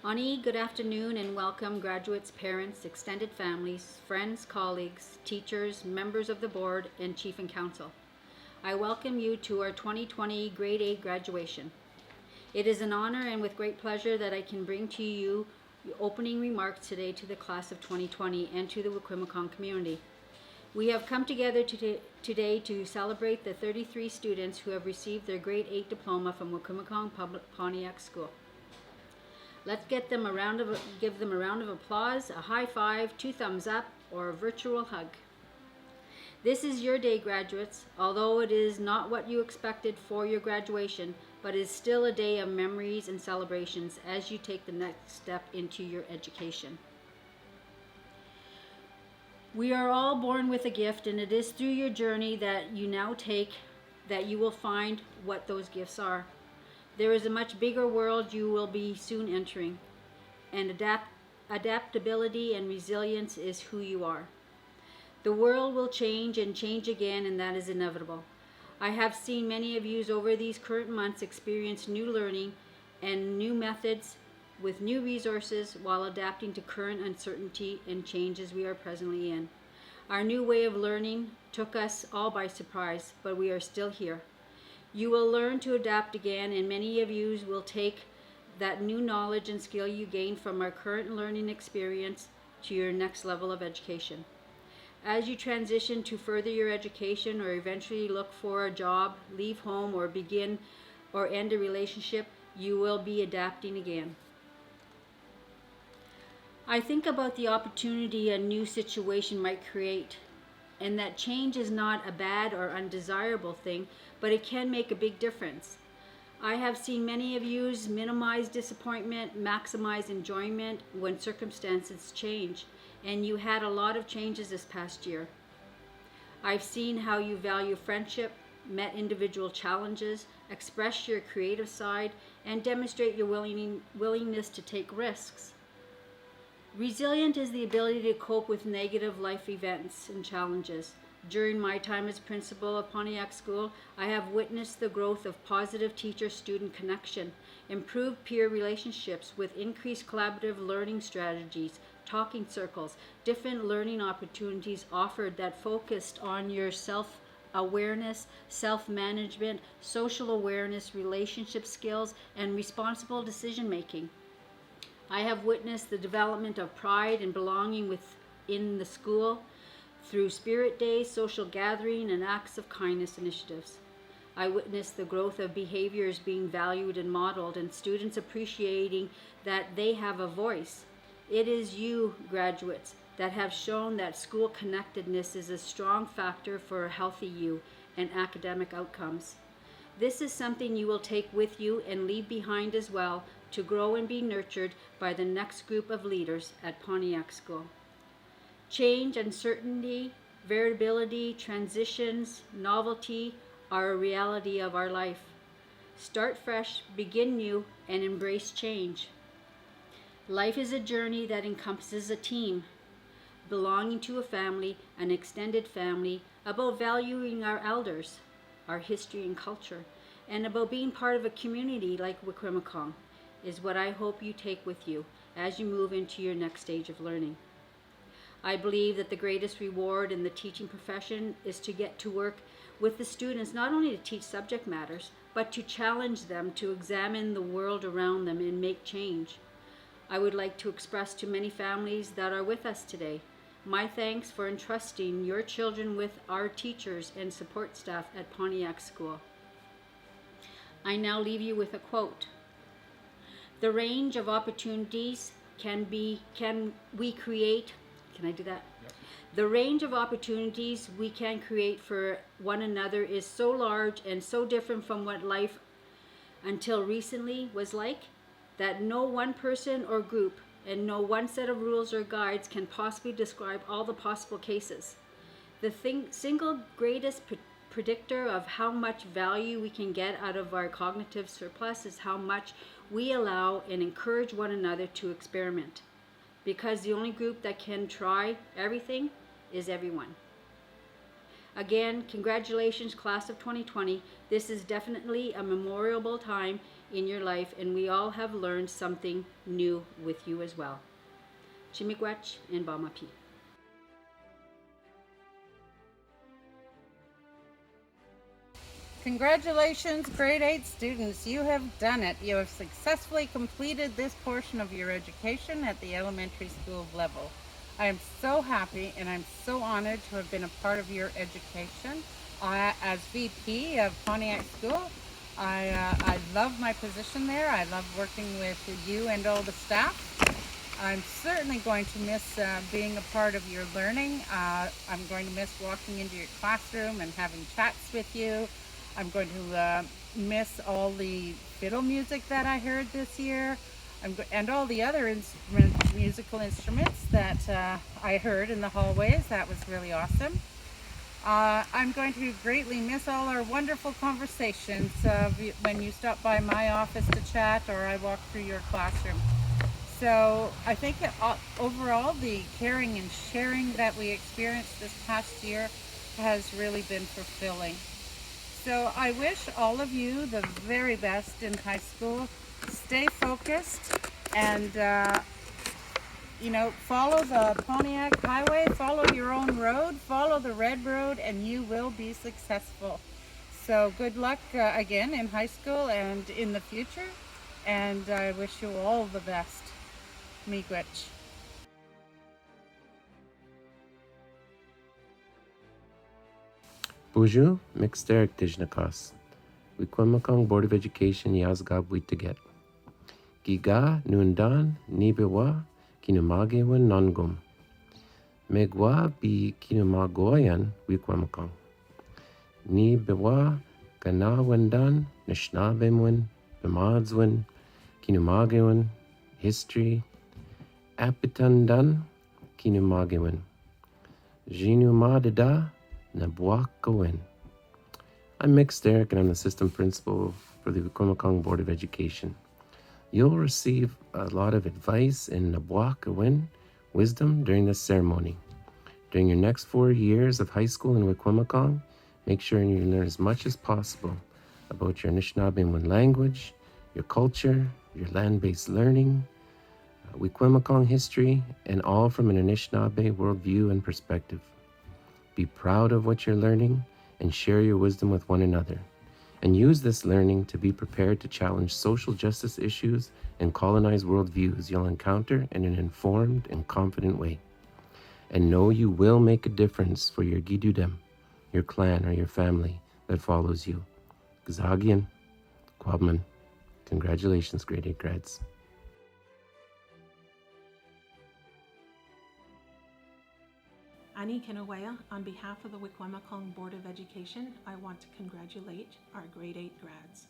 Ani, good afternoon and welcome graduates, parents, extended families, friends, colleagues, teachers, members of the board, and chief and council. I welcome you to our 2020 Grade 8 graduation. It is an honor and with great pleasure that I can bring to you opening remarks today to the class of 2020 and to the Wiikwemkoong community. We have come together today to celebrate the 33 students who have received their Grade 8 diploma from Wiikwemkoong Public Pontiac School. Let's give them a round of applause, a high five, 2 thumbs up, or a virtual hug. This is your day, graduates. Although it is not what you expected for your graduation, but is still a day of memories and celebrations as you take the next step into your education. We are all born with a gift, and it is through your journey that you now take that you will find what those gifts are. There is a much bigger world you will be soon entering, and adaptability and resilience is who you are. The world will change and change again, and that is inevitable. I have seen many of you over these current months experience new learning and new methods with new resources while adapting to current uncertainty and changes we are presently in. Our new way of learning took us all by surprise, but we are still here. You will learn to adapt again, and many of you will take that new knowledge and skill you gained from our current learning experience to your next level of education. As you transition to further your education or eventually look for a job, leave home, or begin or end a relationship, you will be adapting again. I think about the opportunity a new situation might create, and that change is not a bad or undesirable thing, but it can make a big difference. I have seen many of you minimize disappointment, maximize enjoyment when circumstances change, and you had a lot of changes this past year. I've seen how you value friendship, met individual challenges, express your creative side, and demonstrate your willingness to take risks. Resilient is the ability to cope with negative life events and challenges. During my time as principal of Pontiac School, I have witnessed the growth of positive teacher-student connection, improved peer relationships with increased collaborative learning strategies, talking circles, different learning opportunities offered that focused on your self-awareness, self-management, social awareness, relationship skills, and responsible decision-making. I have witnessed the development of pride and belonging within the school through Spirit Days, social gathering, and acts of kindness initiatives. I witnessed the growth of behaviors being valued and modeled, and students appreciating that they have a voice. It is you, graduates, that have shown that school connectedness is a strong factor for a healthy you and academic outcomes. This is something you will take with you and leave behind as well to grow and be nurtured by the next group of leaders at Pontiac School. Change, uncertainty, variability, transitions, novelty are a reality of our life. Start fresh, begin new, and embrace change. Life is a journey that encompasses a team, belonging to a family, an extended family, about valuing our elders, our history and culture, and about being part of a community like Wiikwemkoong is what I hope you take with you as you move into your next stage of learning. I believe that the greatest reward in the teaching profession is to get to work with the students, not only to teach subject matters, but to challenge them to examine the world around them and make change. I would like to express to many families that are with us today my thanks for entrusting your children with our teachers and support staff at Pontiac School. I now leave you with a quote. The range of opportunities we create. Can I do that? Yep. The range of opportunities we can create for one another is so large and so different from what life until recently was like that no one person or group and no one set of rules or guides can possibly describe all the possible cases. The single greatest predictor of how much value we can get out of our cognitive surplus is how much we allow and encourage one another to experiment. Because the only group that can try everything is everyone. Again, congratulations, class of 2020. This is definitely a memorable time in your life, and we all have learned something new with you as well. Chimiigwech and Bamapi. Congratulations, grade 8 students. You have done it. You have successfully completed this portion of your education at the elementary school level. I am so happy and I'm so honored to have been a part of your education. As VP of Pontiac School, I love my position there. I love working with you and all the staff. I'm certainly going to miss being a part of your learning. I'm going to miss walking into your classroom and having chats with you. I'm going to miss all the fiddle music that I heard this year, and all the other musical instruments that I heard in the hallways. That was really awesome. I'm going to greatly miss all our wonderful conversations when you stop by my office to chat or I walk through your classroom. So I think that overall the caring and sharing that we experienced this past year has really been fulfilling. So I wish all of you the very best in high school. Stay focused and, follow the Pontiac Highway, follow your own road, follow the red road, and you will be successful. So good luck again in high school and in the future. And I wish you all the best. Miigwech. Bonjour, Mick Staruck Tijnakas. Wiikwemkoong Board of Education Yazgab Witaget. Giga Nundan Nibewa Kinumagewan Nongum. Megwa bi Kinumagoyan Wiikwemkoong. Nibewa Ganawendan Nishnabemwin Bemadzwin Kinumagewan History Apitandan Kinumagewan. Jinumadida Nabuakawin. I'm Mick Staruck and I'm the Assistant Principal for the Wiikwemkoong Board of Education. You'll receive a lot of advice and Nabuakawin wisdom during this ceremony. During your next 4 years of high school in Wiikwemkoong, make sure you learn as much as possible about your Anishinaabemowin language, your culture, your land-based learning, Wiikwemkoong history, and all from an Anishinaabe worldview and perspective. Be proud of what you're learning and share your wisdom with one another. And use this learning to be prepared to challenge social justice issues and colonized worldviews you'll encounter in an informed and confident way. And know you will make a difference for your Gidudem, your clan, or your family that follows you. Gzagian, Kwabman. Congratulations, grade 8 grads. Ani Kinawea, on behalf of the Wiikwemkoong Board of Education, I want to congratulate our grade 8 grads.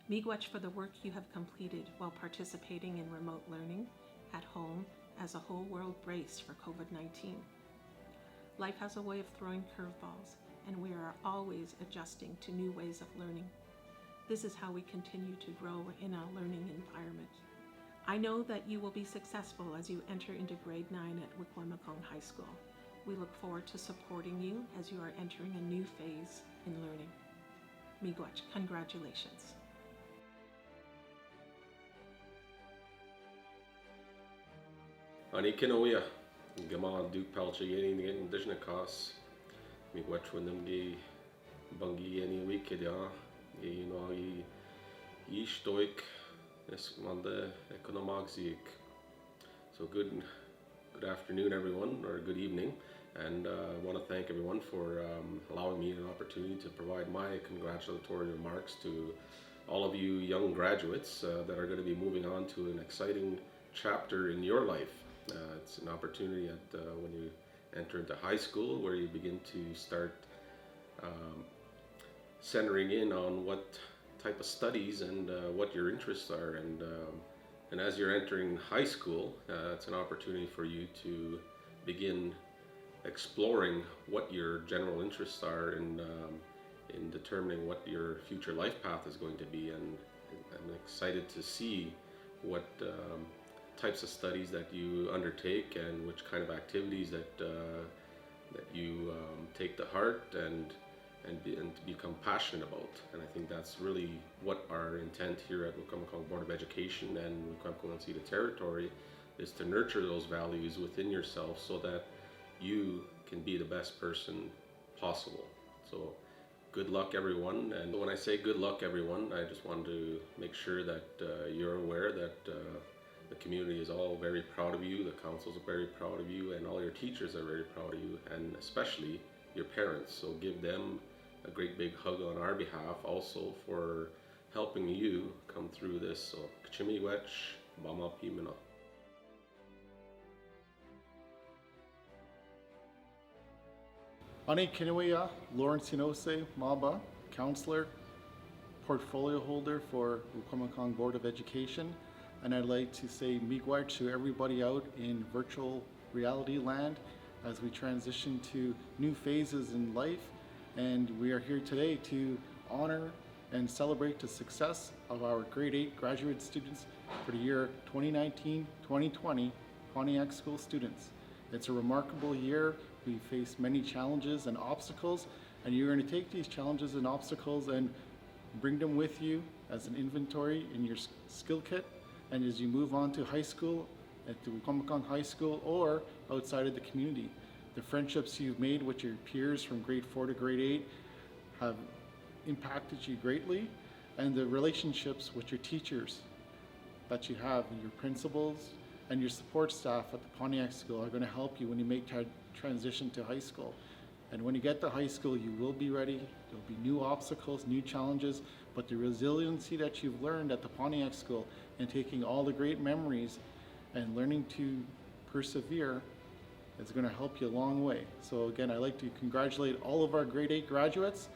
Miigwech for the work you have completed while participating in remote learning at home as a whole world brace for COVID-19. Life has a way of throwing curveballs, and we are always adjusting to new ways of learning. This is how we continue to grow in a learning environment. I know that you will be successful as you enter into grade 9 at Wiikwemkoong High School. We look forward to supporting you as you are entering a new phase in learning. Miigwech, congratulations. Ani Kinawea, Gama Duke Palchigani, the Indigenous Cause, Miigwech when them gay bungy any week, ye stoic, Esmanda Economoxic. So good afternoon, everyone, or good evening. And I want to thank everyone for allowing me an opportunity to provide my congratulatory remarks to all of you young graduates that are going to be moving on to an exciting chapter in your life. It's an opportunity when you enter into high school where you begin to start centering in on what type of studies and what your interests are. And as you're entering high school, it's an opportunity for you to begin exploring what your general interests are in determining what your future life path is going to be. And I'm excited to see what types of studies that you undertake and which kind of activities that that you take to heart and become passionate about. And I think that's really what our intent here at Wiikwemkoong Board of Education and Wiikwemkoong Unceded Territory is, to nurture those values within yourself so that you can be the best person possible. So good luck, everyone. And when I say good luck, everyone, I just want to make sure that you're aware that the community is all very proud of you, the councils are very proud of you, and all your teachers are very proud of you, and especially your parents. So give them a great big hug on our behalf also for helping you come through this. So Miigwech, Bama Pimina. Ani Kinuia, Lawrence Enosse, Maba, Councillor, Portfolio Holder for Wiikwemkoong Board of Education. And I'd like to say miigwech to everybody out in virtual reality land as we transition to new phases in life. And we are here today to honor and celebrate the success of our grade 8 graduate students for the year 2019-2020 Pontiac School students. It's a remarkable year. We face many challenges and obstacles, and you're going to take these challenges and obstacles and bring them with you as an inventory in your skill kit. And as you move on to high school, at the Wiikwemkoong High School or outside of the community, the friendships you've made with your peers from grade 4 to grade 8 have impacted you greatly, and the relationships with your teachers that you have, and your principals and your support staff at the Pontiac School are going to help you when you make transition to high school. And when you get to high school, you will be ready. There'll be new obstacles, new challenges, but the resiliency that you've learned at the Pontiac School and taking all the great memories and learning to persevere is going to help you a long way. So again, I'd like to congratulate all of our grade 8 graduates,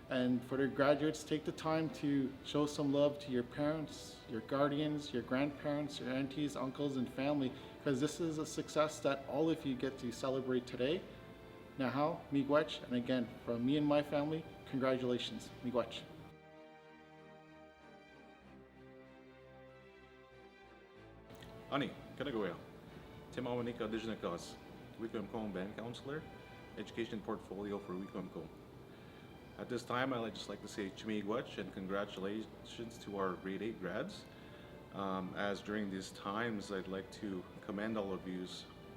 and for their graduates, take the time to show some love to your parents, your guardians, your grandparents, your aunties, uncles, and family, because this is a success that all of you get to celebrate today. Naha, miigwech, and again, from me and my family, congratulations, miigwech. Ani, Kanagawa, Timawanika Dijnakas, Wiikwemkoong Band Councillor, Education Portfolio for Wiikwemkoong. At this time, I'd just like to say Miigwech and congratulations to our grade 8 grads. As during these times, I'd like to commend all of you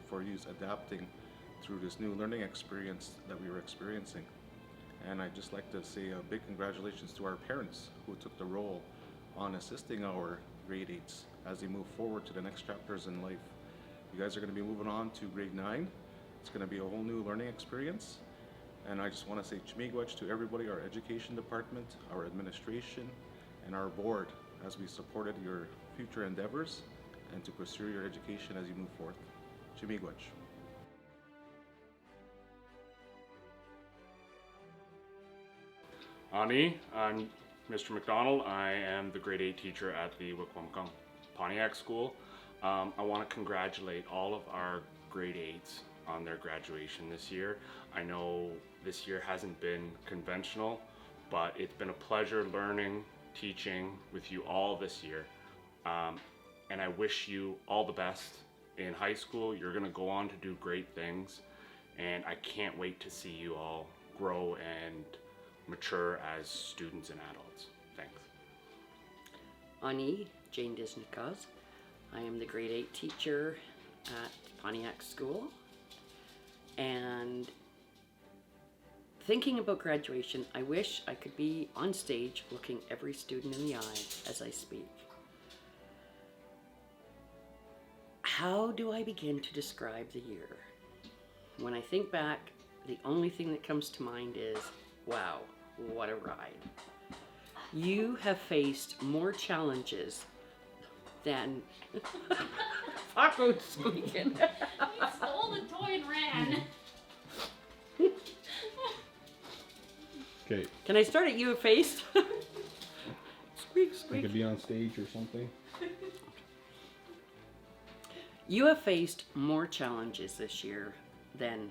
for adapting through this new learning experience that we were experiencing. And I'd just like to say a big congratulations to our parents who took the role on assisting our grade 8s as they move forward to the next chapters in life. You guys are going to be moving on to grade 9. It's going to be a whole new learning experience. And I just want to say Miigwech to everybody, our education department, our administration, and our board as we supported your future endeavors and to pursue your education as you move forth. Miigwech. Ani, I'm Mr. McDonnell. I am the grade 8 teacher at the Wiikwemkoong Pontiac School. I want to congratulate all of our grade 8s on their graduation this year. I know this year hasn't been conventional, but it's been a pleasure learning, teaching with you all this year. And I wish you all the best in high school. You're going to go on to do great things, and I can't wait to see you all grow and mature as students and adults. Thanks. Ani, Jane Disnikaz. I am the grade 8 teacher at Pontiac School. And thinking about graduation, I wish I could be on stage looking every student in the eye as I speak. How do I begin to describe the year? When I think back, the only thing that comes to mind is, wow, what a ride. You have faced more challenges than Paco squeaking. He stole the toy and ran. Okay, Can I start at you have faced? Squeak, I squeak. could be on stage or something. You have faced more challenges this year than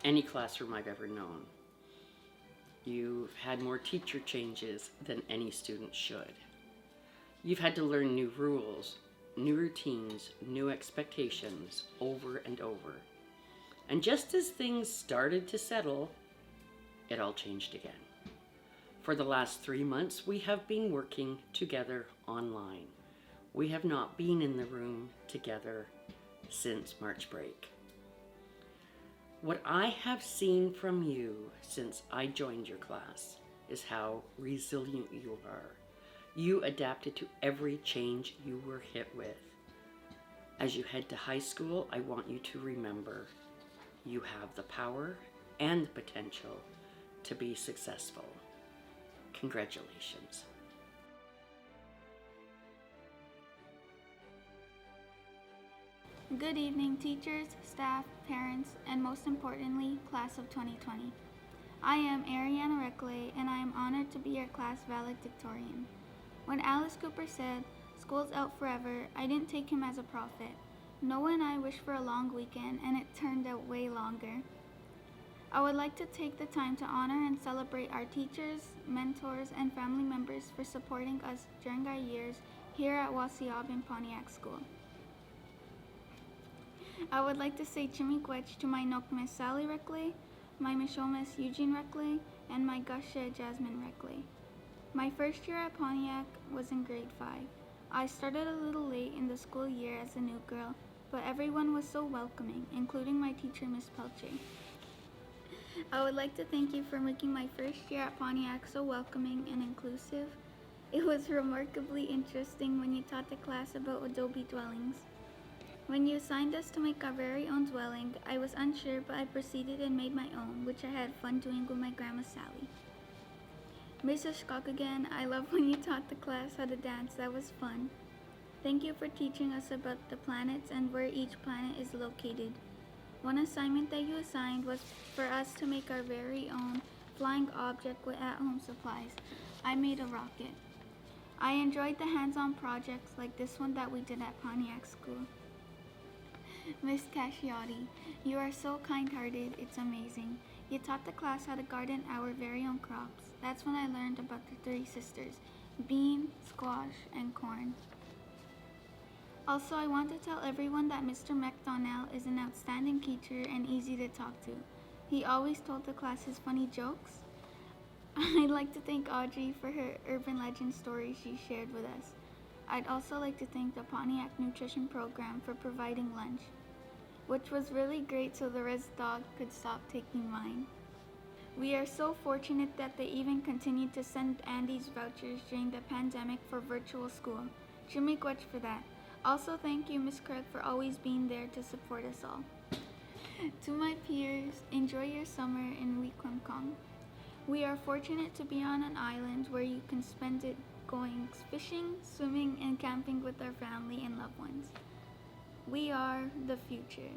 any classroom I've ever known. You've had more teacher changes than any student should. You've had to learn new rules, new routines, new expectations over and over. And just as things started to settle, it all changed again. For the last 3 months, we have been working together online. We have not been in the room together since March break. What I have seen from you since I joined your class is how resilient you are. You adapted to every change you were hit with. As you head to high school, I want you to remember you have the power and the potential to be successful. Congratulations. Good evening, teachers, staff, parents, and most importantly, class of 2020. I am Arianna Recollet, and I am honored to be your class valedictorian. When Alice Cooper said, "School's out forever," I didn't take him as a prophet. Noah and I wished for a long weekend, and it turned out way longer. I would like to take the time to honor and celebrate our teachers, mentors, and family members for supporting us during our years here at Wassiabin Pontiac School. I would like to say Chimiigwech to my Nok Miss Sally Recollet, my Mishomis Eugene Recollet, and my Gusha Jasmine Recollet. My first year at Pontiac was in grade 5. I started a little late in the school year as a new girl, but everyone was so welcoming, including my teacher, Miss Pelche. I would like to thank you for making my first year at Pontiac so welcoming and inclusive. It was remarkably interesting when you taught the class about adobe dwellings. When you assigned us to make our very own dwelling, I was unsure, but I proceeded and made my own, which I had fun doing with my Grandma Sally. Mrs. Skakagan, I love when you taught the class how to dance. That was fun. Thank you for teaching us about the planets and where each planet is located. One assignment that you assigned was for us to make our very own flying object with at-home supplies. I made a rocket. I enjoyed the hands-on projects like this one that we did at Pontiac School. Miss Casciotti, you are so kind-hearted, it's amazing. You taught the class how to garden our very own crops. That's when I learned about the 3 sisters, bean, squash, and corn. Also, I want to tell everyone that Mr. McDonnell is an outstanding teacher and easy to talk to. He always told the class his funny jokes. I'd like to thank Audrey for her urban legend stories she shared with us. I'd also like to thank the Pontiac Nutrition Program for providing lunch, which was really great so the res dog could stop taking mine. We are so fortunate that they even continued to send Andy's vouchers during the pandemic for virtual school. Chimiigwech for that. Also, thank you, Miss Craig, for always being there to support us all. To my peers, enjoy your summer in Wiikwemkoong. We are fortunate to be on an island where you can spend it going fishing, swimming, and camping with our family and loved ones. We are the future.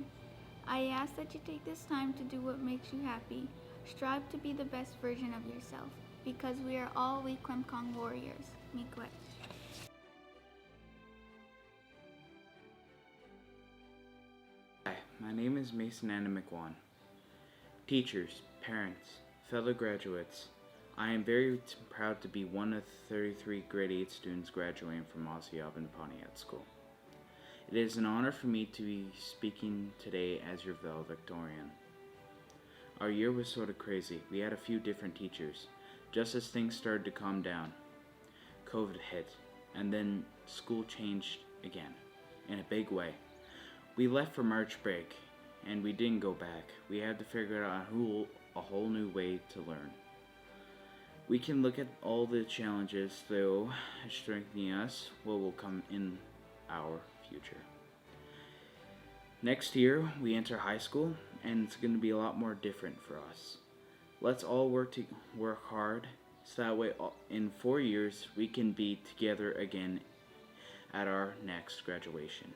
I ask that you take this time to do what makes you happy. Strive to be the best version of yourself, because we are all Wiikwemkoong warriors. Miigwech. Hi, my name is Mason Animikwan. Teachers, parents, fellow graduates, I am very proud to be one of the 33 grade 8 students graduating from Wassiabin Pontiac School. It is an honor for me to be speaking today as your valedictorian. Our year was sort of crazy. We had a few different teachers. Just as things started to calm down, COVID hit, and then school changed again, in a big way. We left for March break, and we didn't go back. We had to figure out a whole new way to learn. We can look at all the challenges, though, strengthening us what will come in our future. Next year, we enter high school, and it's going to be a lot more different for us. Let's all work hard, so that way in 4 years, we can be together again at our next graduation.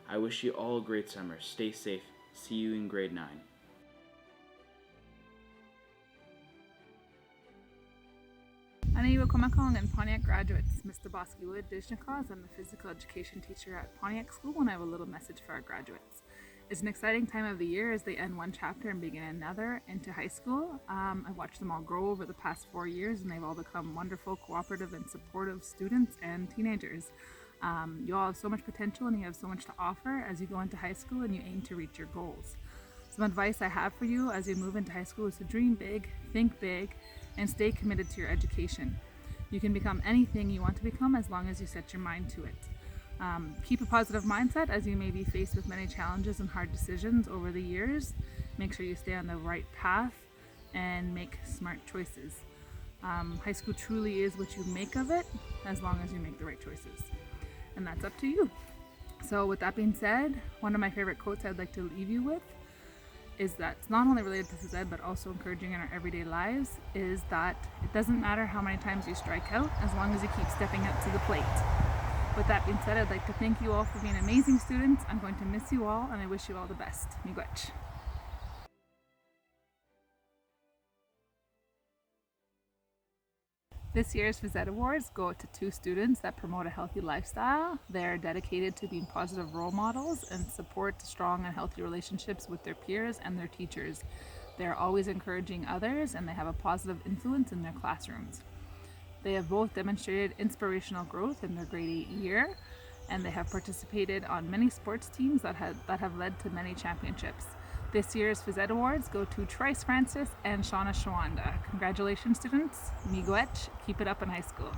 I wish you all a great summer. Stay safe. See you in grade 9. Ani Wiikwemkoong and Pontiac graduates, Mr. Bosky Wood Dijnikaz. I'm the physical education teacher at Pontiac School, and I have a little message for our graduates. It's an exciting time of the year as they end one chapter and begin another into high school. I've watched them all grow over the past 4 years, and they've all become wonderful, cooperative, and supportive students and teenagers. You all have so much potential, and you have so much to offer as you go into high school and you aim to reach your goals. Some advice I have for you as you move into high school is to dream big, think big, and stay committed to your education. You can become anything you want to become as long as you set your mind to it. Keep a positive mindset as you may be faced with many challenges and hard decisions over the years. Make sure you stay on the right path and make smart choices. High school truly is what you make of it as long as you make the right choices. And that's up to you. So with that being said, one of my favorite quotes I'd like to leave you with is that it's not only related to phys ed but also encouraging in our everyday lives, is that it doesn't matter how many times you strike out as long as you keep stepping up to the plate. With that being said, I'd like to thank you all for being amazing students. I'm going to miss you all and I wish you all the best. Miigwech. This year's Phys Ed Awards go to 2 students that promote a healthy lifestyle. They're dedicated to being positive role models and support strong and healthy relationships with their peers and their teachers. They're always encouraging others and they have a positive influence in their classrooms. They have both demonstrated inspirational growth in their grade 8 year, and they have participated on many sports teams that have led to many championships. This year's Phys Ed Awards go to Trice Francis and Shauna Shawanda. Congratulations, students. Miigwech. Keep it up in high school.